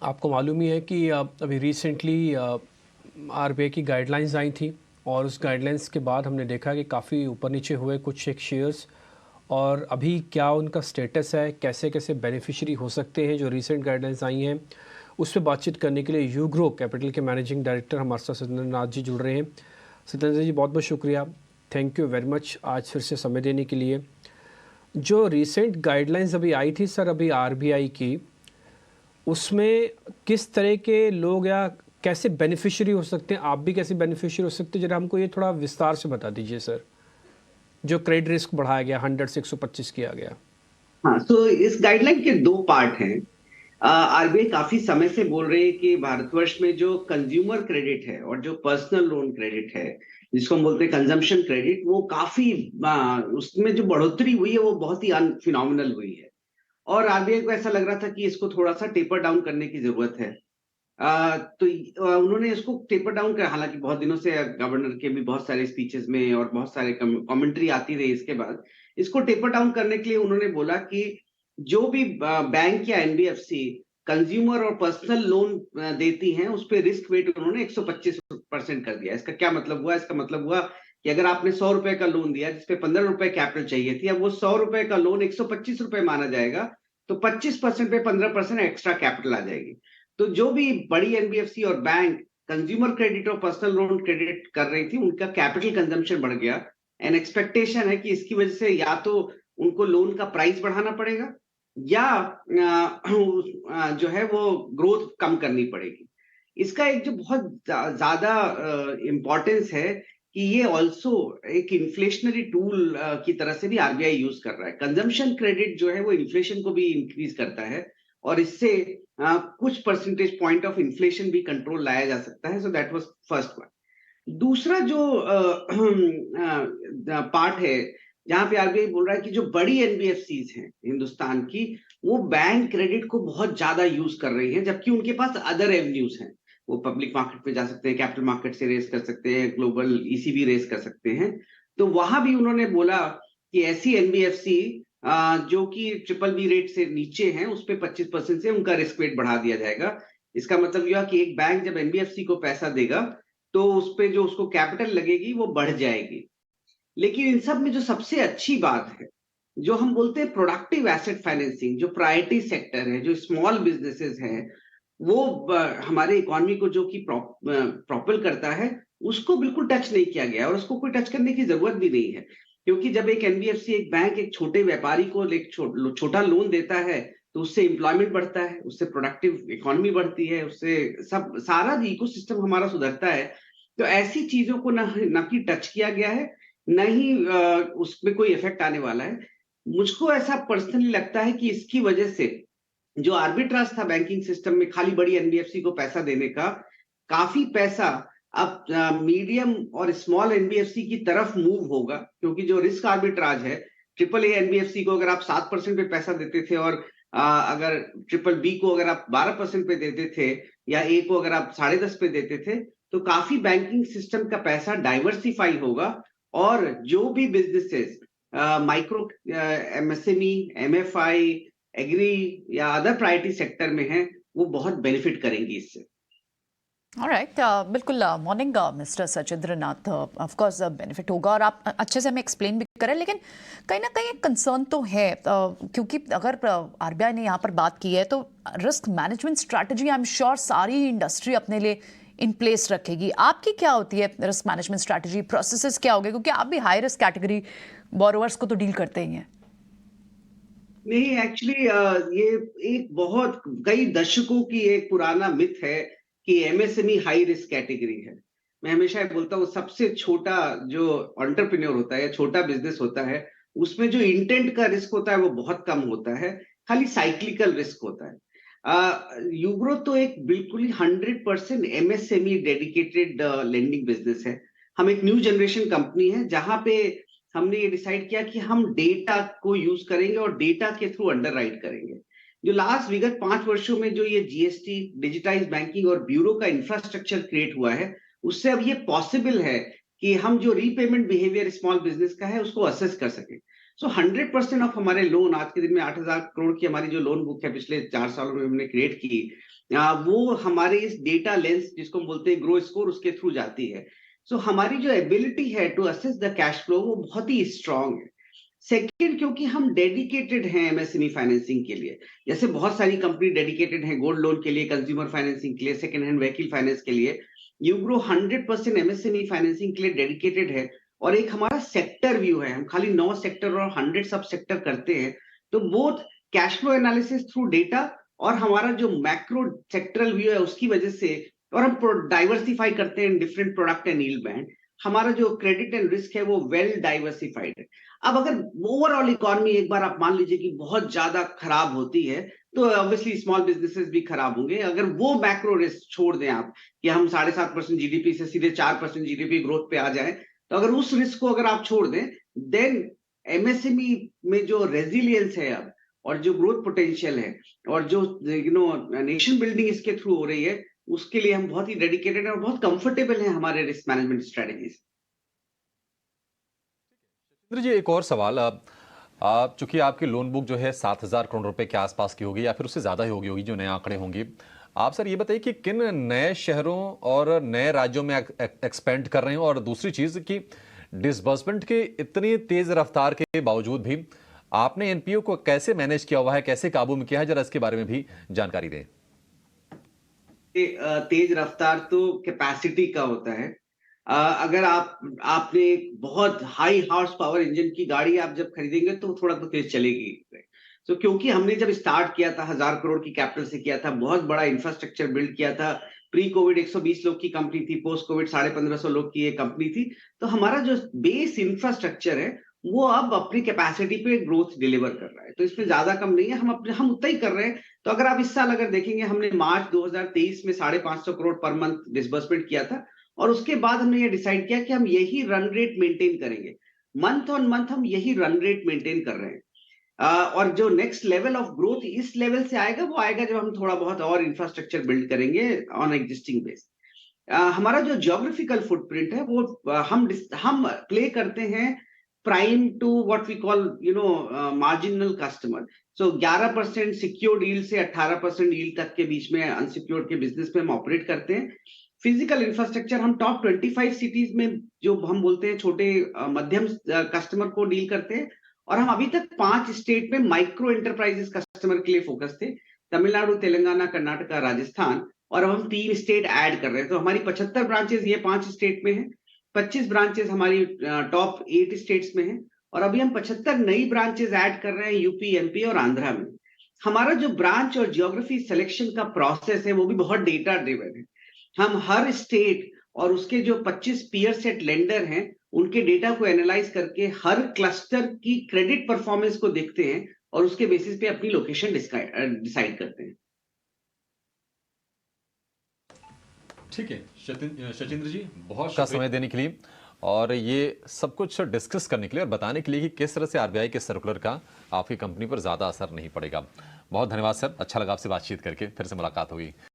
आपको मालूम ही है कि अभी रिसेंटली आरबीआई की गाइडलाइंस आई थी, और उस गाइडलाइंस के बाद हमने देखा कि काफ़ी ऊपर नीचे हुए कुछ एक शेयर्स। और अभी क्या उनका स्टेटस है, कैसे कैसे बेनिफिशियरी हो सकते हैं जो रीसेंट गाइडलाइंस आई हैं, उस पर बातचीत करने के लिए यूग्रो कैपिटल के मैनेजिंग डायरेक्टर हमारे साथ सत्येंद्र नाथ जी जुड़ रहे हैं। सत्येंद्र जी, बहुत बहुत शुक्रिया, थैंक यू वेरी मच आज फिर से समय देने के लिए। जो रीसेंट गाइडलाइंस अभी आई थी सर, अभी आरबीआई की, उसमें किस तरह के लोग या कैसे बेनिफिशियरी हो सकते हैं, आप भी कैसे बेनिफिशियरी हो सकते हैं, जरा हमको ये थोड़ा विस्तार से बता दीजिए सर। जो क्रेडिट रिस्क बढ़ाया गया 100 से 125 किया गया। हाँ, तो इस गाइडलाइन के दो पार्ट हैं। आरबीआई काफी समय से बोल रही है कि भारतवर्ष में जो कंज्यूमर क्रेडिट है और जो पर्सनल लोन क्रेडिट है, जिसको हम बोलते हैं कंजम्पशन क्रेडिट, वो काफी उसमें जो बढ़ोतरी हुई है वो बहुत ही फिनोमिनल हुई है। और आरबीआई को ऐसा लग रहा था कि इसको थोड़ा सा टेपर डाउन करने की जरूरत है। तो उन्होंने इसको टेपर डाउन कर, हालांकि बहुत दिनों से गवर्नर के भी बहुत सारे स्पीचेस में और बहुत सारे कमेंट्री आती रही इसके बाद। इसको टेपर डाउन करने के लिए उन्होंने बोला कि जो भी बैंक या एनबीएफसी कंज्यूमर और पर्सनल लोन देती हैं, उस पे रिस्क वेट उन्होंने 125% कर दिया। इसका क्या मतलब हुआ? इसका मतलब हुआ कि अगर आपने 100 रुपए का लोन दिया जिसपे 15 रुपए कैपिटल चाहिए थी, अब वो 100 रुपए का लोन 125 रुपए माना जाएगा, तो 25% पे 15% एक्स्ट्रा कैपिटल आ जाएगी। तो जो भी बड़ी एनबीएफसी और बैंक कंज्यूमर क्रेडिट और पर्सनल लोन क्रेडिट कर रही थी, उनका कैपिटल कंजम्पशन बढ़ गया। एंड एक्सपेक्टेशन है कि इसकी वजह से या तो उनको लोन का प्राइस बढ़ाना पड़ेगा, या जो है वो ग्रोथ कम करनी पड़ेगी। इसका एक जो बहुत ज्यादा इंपॉर्टेंस है कि ये ऑल्सो एक इन्फ्लेशनरी टूल की तरह से भी आरबीआई यूज कर रहा है। कंजम्पशन क्रेडिट जो है वो इन्फ्लेशन को भी इंक्रीज करता है, और इससे कुछ परसेंटेज पॉइंट ऑफ इन्फ्लेशन भी कंट्रोल लाया जा सकता है। So that was first one. दूसरा जो पार्ट है, जहां पे आरबीआई बोल रहा है कि जो बड़ी एनबीएफसीज हैं हिंदुस्तान की, वो बैंक क्रेडिट को बहुत ज्यादा यूज कर रही हैं, जबकि उनके पास अदर एवेन्यूज हैं। वो पब्लिक मार्केट में जा सकते हैं, कैपिटल मार्केट से रेस कर सकते हैं, ग्लोबल ईसीबी रेस कर सकते हैं। तो वहां भी उन्होंने बोला कि ऐसी एनबीएफसी जो कि ट्रिपल बी रेट से नीचे हैं, उस पर 25% से उनका रिस्क वेट बढ़ा दिया जाएगा। इसका मतलब यह कि एक बैंक जब एनबीएफसी को पैसा देगा, तो उस पे जो उसको कैपिटल लगेगी वो बढ़ जाएगी। लेकिन इन सब में जो सबसे अच्छी बात है, जो हम बोलते हैं प्रोडक्टिव एसेट फाइनेंसिंग, जो प्रायोरिटी सेक्टर है, जो स्मॉल बिजनेसेस हैं, वो हमारे इकोनॉमी को जो कि प्रॉपल करता है, उसको बिल्कुल टच नहीं किया गया, और उसको कोई टच करने की जरूरत भी नहीं है। क्योंकि जब एक एनबीएफसी, एक बैंक एक छोटे व्यापारी को एक छोटा लोन देता है, तो उससे एम्प्लॉयमेंट बढ़ता है, उससे प्रोडक्टिव इकोनॉमी बढ़ती है, उससे सब सारा इकोसिस्टम हमारा सुधरता है। तो ऐसी चीजों को न कि टच किया गया है, न ही उसमें कोई इफेक्ट आने वाला है। मुझको ऐसा पर्सनली लगता है कि इसकी वजह से जो आर्बिट्राज था बैंकिंग सिस्टम में खाली बड़ी एनबीएफसी को पैसा देने का, काफी पैसा अब मीडियम और स्मॉल एनबीएफसी की तरफ मूव होगा। क्योंकि जो रिस्क आर्बिट्राज है, ट्रिपल ए एनबीएफसी को अगर आप 7% पे पैसा देते थे, और अगर ट्रिपल बी को अगर आप 12% पे देते थे, या ए को अगर आप 10.5 पे देते थे, तो काफी बैंकिंग सिस्टम का पैसा डाइवर्सिफाई होगा। और जो भी businesses micro, MSME, MFI, agri या अदर प्रायोरिटी सेक्टर में हैं, वो बहुत बेनिफिट करेंगी इससे। ऑलराइट, बिल्कुल। Morning mister Sachindra Nath. Of course benefit होगा और आप अच्छे से हमें एक्सप्लेन भी करें, लेकिन कहीं ना कहीं एक कंसर्न तो है, क्योंकि अगर आरबीआई ने यहाँ पर बात की है तो risk management strategy I am sure सारी इंडस्ट्री अपने लिए इन प्लेस रखेगी। आपकी क्या होती है रिस्क मैनेजमेंट स्ट्रैटेजी, प्रोसेसेस क्या होंगे, क्योंकि आप भी हाई रिस्क कैटेगरी बोरोवर्स को तो डील करते ही हैं। नहीं, एक्चुअली ये एक बहुत कई दशकों की एक पुराना मिथ है कि एमएसएमई हाई रिस्क कैटेगरी है। मैं हमेशा ये बोलता हूँ, सबसे छोटा जो एंटरप्रेन्योर होता है या छोटा बिजनेस होता है, उसमें जो इंटेंट का रिस्क होता है वो बहुत कम होता है, खाली साइक्लिकल रिस्क होता है। यूग्रो तो एक बिल्कुल ही 100% एमएसएमई डेडिकेटेड लेंडिंग बिजनेस है। हम एक न्यू जनरेशन कंपनी है, जहां पे हमने ये डिसाइड किया कि हम डेटा को यूज करेंगे और डेटा के थ्रू अंडरराइट करेंगे। जो लास्ट विगत 5 वर्षों में जो ये जीएसटी, डिजिटाइज बैंकिंग और ब्यूरो का इंफ्रास्ट्रक्चर क्रिएट हुआ है, उससे अब ये पॉसिबल है कि हम जो रीपेमेंट बिहेवियर स्मॉल बिजनेस का है उसको असेस कर सके। सो 100% ऑफ हमारे लोन आज के दिन में 8,000 करोड़ की हमारी जो लोन बुक है पिछले 4 सालों में हमने क्रिएट की, वो हमारे इस डेटा लेंस जिसको हम बोलते हैं ग्रो स्कोर, उसके थ्रू जाती है। सो हमारी जो एबिलिटी है to assess the cash flow वो बहुत ही स्ट्रांग है। सेकेंड, क्योंकि हम डेडिकेटेड हैं एमएसएमई फाइनेंसिंग के लिए, जैसे बहुत सारी कंपनी डेडिकेटेड हैं गोल्ड लोन के लिए, कंज्यूमर फाइनेंसिंग के लिए, सेकेंड हैंड व्हीकल फाइनेंस के लिए, यूग्रो 100% एमएसएमई फाइनेंसिंग के लिए डेडिकेटेड है। और एक हमारा सेक्टर व्यू है, हम खाली 9 सेक्टर और 100 सब सेक्टर करते हैं। तो both cash flow analysis through data और हमारा जो मैक्रो सेक्टरल व्यू है उसकी वजह से, और हम डाइवर्सिफाई करते हैं different product and yield band, हमारा जो क्रेडिट एंड रिस्क है वो वेल डाइवर्सिफाइड है। अब अगर ओवरऑल इकोनॉमी एक बार आप मान लीजिए कि बहुत ज्यादा खराब होती है, तो ऑब्वियसली स्मॉल बिजनेसेस भी खराब होंगे। अगर वो मैक्रो रिस्क छोड़ दें आप कि हम 7.5% जीडीपी से सीधे 4% जीडीपी ग्रोथ पे आ जाए, तो अगर उस रिस्क को अगर आप छोड़ दें, देन एमएसएमई में जो रेजिलियंस है अब, और जो ग्रोथ पोटेंशियल है, और जो नेशन बिल्डिंग इसके थ्रू हो रही है, उसके लिए हम बहुत ही डेडिकेटेड हैं और बहुत कंफर्टेबल हैं हमारे रिस्क मैनेजमेंट स्ट्रेटजीज। सचिंद्र जी, एक और सवाल। चूंकि आपकी लोन बुक जो है 7,000 करोड़ रुपए के आसपास की होगी या फिर उससे ज्यादा ही होगी जो नए आंकड़े होंगे। आप सर ये बताइए कि किन नए शहरों और नए राज्यों में एक्सपेंड कर रहे हैं, और दूसरी चीज कि डिसबर्समेंट के इतनी तेज रफ्तार के बावजूद भी आपने एनपीओ को कैसे मैनेज किया हुआ है, कैसे काबू में किया है, जरा इसके बारे में भी जानकारी दें। तेज रफ्तार तो कैपेसिटी का होता है। अगर आपने एक बहुत हाई हॉर्स पावर इंजन की गाड़ी आप जब खरीदेंगे तो थोड़ा तो तेज चलेगी। तो क्योंकि हमने जब स्टार्ट किया था 1,000 करोड़ की कैपिटल से किया था, बहुत बड़ा इंफ्रास्ट्रक्चर बिल्ड किया था। प्री कोविड 120 लोग की कंपनी थी, पोस्ट कोविड 1,550 लोग की एक कंपनी थी। तो हमारा जो बेस इंफ्रास्ट्रक्चर है वो अब अपनी कैपेसिटी पे ग्रोथ डिलीवर कर रहा है, तो इसमें ज्यादा कम नहीं है, हम उतना ही कर रहे हैं। तो अगर आप इस साल अगर देखेंगे, हमने मार्च 2023 में 550 करोड़ पर मंथ डिसबर्समेंट किया था, और उसके बाद हमने ये डिसाइड किया कि हम यही रन रेट मेंटेन करेंगे। मंथ ऑन मंथ हम यही रन रेट मेंटेन कर रहे हैं। और जो नेक्स्ट लेवल ऑफ ग्रोथ इस लेवल से आएगा, वो आएगा जब हम थोड़ा बहुत और इंफ्रास्ट्रक्चर बिल्ड करेंगे ऑन एग्जिस्टिंग बेस। हमारा जो ज्योग्राफिकल फुटप्रिंट है वो हम प्ले करते हैं prime to what we call marginal customer. So 11% secured yield से 18% यील्ड तक के बीच में अनसिक्योर्ड के बिजनेस में हम ऑपरेट करते हैं। फिजिकल इंफ्रास्ट्रक्चर हम टॉप 25 सिटीज में जो हम बोलते हैं छोटे मध्यम कस्टमर को डील करते हैं। और हम अभी तक 5 स्टेट में माइक्रो एंटरप्राइजेस कस्टमर के लिए फोकस थे, तमिलनाडु, तेलंगाना, कर्नाटका, राजस्थान, और अब हम 3 स्टेट ऐड कर रहे हैं। तो हमारी 75 ब्रांचेस ये 5 स्टेट में है, 25 ब्रांचेस हमारी टॉप 8 स्टेट्स में है, और अभी हम 75 नई ब्रांचेस ऐड कर रहे हैं यूपी, एमपी और आंध्रा में। हमारा जो ब्रांच और ज्योग्राफी सिलेक्शन का प्रोसेस है वो भी बहुत डेटा ड्रिवन है। हम हर स्टेट और उसके जो 25 पीयर सेट लेंडर हैं उनके डेटा को एनालाइज करके हर क्लस्टर की क्रेडिट परफॉर्मेंस को देखते हैं, और उसके बेसिस पे अपनी लोकेशन डिसाइड करते हैं। ठीक है सचिंद्र जी, बहुत का समय देने के लिए और ये सब कुछ डिस्कस करने के लिए और बताने के लिए कि किस तरह से आरबीआई के सर्कुलर का आपकी कंपनी पर ज्यादा असर नहीं पड़ेगा। बहुत धन्यवाद सर, अच्छा लगा आपसे बातचीत करके, फिर से मुलाकात होगी।